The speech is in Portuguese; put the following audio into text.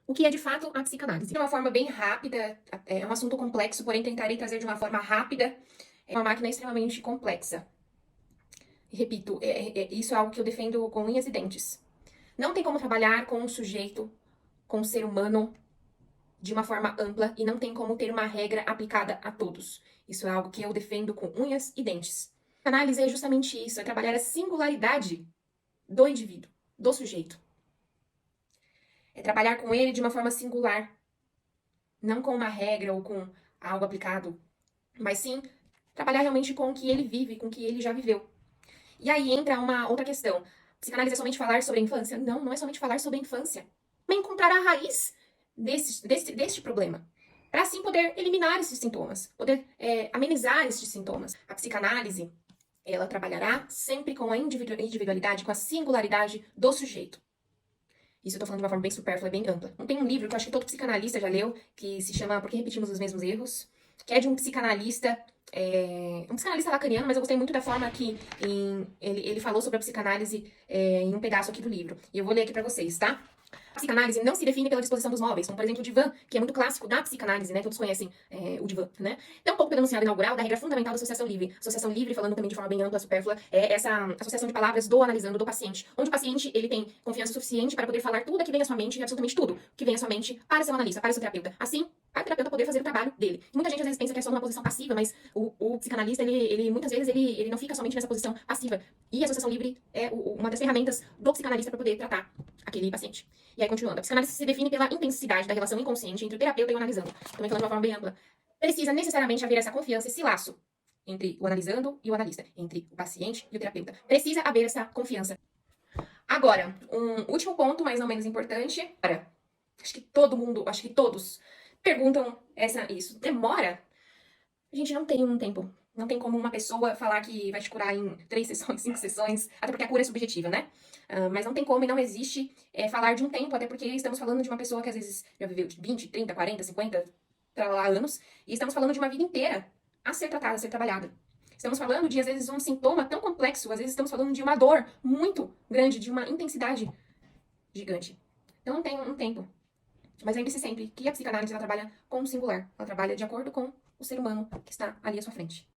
O que é de fato a psicanálise? De uma forma bem rápida, é um assunto complexo, porém tentarei trazer de uma forma rápida. É uma máquina extremamente complexa. Repito, isso é algo que eu defendo com unhas e dentes. Não tem como trabalhar com um sujeito, com um ser humano, de uma forma ampla e não tem como ter uma regra aplicada a todos. Isso é algo que eu defendo com unhas e dentes. A análise é justamente isso, é trabalhar a singularidade do indivíduo, do sujeito. É trabalhar com ele de uma forma singular, não com uma regra ou com algo aplicado, mas sim trabalhar realmente com o que ele vive, com o que ele já viveu. E aí entra uma outra questão. Psicanálise é somente falar sobre a infância? Não, não é somente falar sobre a infância. É encontrar a raiz deste problema. Para assim poder eliminar esses sintomas, poder amenizar esses sintomas. A psicanálise, ela trabalhará sempre com a individualidade, com a singularidade do sujeito. Isso eu tô falando de uma forma bem supérflua, bem ampla. Não tem um livro que eu acho que todo psicanalista já leu, que se chama Por que Repetimos os Mesmos Erros? Que é de um psicanalista, um psicanalista lacaniano, mas eu gostei muito da forma que ele falou sobre a psicanálise em um pedaço aqui do livro. E eu vou ler aqui pra vocês, tá? A psicanálise não se define pela disposição dos móveis, como por exemplo o divã, que é muito clássico da psicanálise, né? Todos conhecem o divã, né? Tampouco pelo enunciado inaugural da regra fundamental da associação livre. Associação livre, falando também de forma bem ampla, supérflua, é essa associação de palavras do analisando, do paciente, onde o paciente ele tem confiança suficiente para poder falar tudo que vem à sua mente, absolutamente tudo que vem à sua mente, para seu analista, para seu terapeuta. Assim, para o terapeuta poder fazer o trabalho dele. E muita gente às vezes pensa que é só numa posição passiva, mas o psicanalista, ele muitas vezes ele não fica somente nessa posição passiva. E a associação livre é uma das ferramentas do psicanalista para poder tratar aquele paciente. E aí, continuando, a psicanálise se define pela intensidade da relação inconsciente entre o terapeuta e o analisando. Também falando de uma forma bem ampla. Precisa necessariamente haver essa confiança, esse laço entre o analisando e o analista, entre o paciente e o terapeuta. Precisa haver essa confiança. Agora, um último ponto, mas não menos importante. Acho que todo mundo, acho que todos perguntam isso. Demora? A gente não tem um tempo. Não tem como uma pessoa falar que vai te curar em 3 sessões, 5 sessões, até porque a cura é subjetiva, né? Mas não tem como e não existe falar de um tempo, até porque estamos falando de uma pessoa que às vezes já viveu 20, 30, 40, 50, lá, anos, e estamos falando de uma vida inteira a ser tratada, a ser trabalhada. Estamos falando de, às vezes, um sintoma tão complexo, às vezes estamos falando de uma dor muito grande, de uma intensidade gigante. Então não tem um tempo. Mas lembre-se sempre que a psicanálise ela trabalha com o singular, ela trabalha de acordo com o ser humano que está ali à sua frente.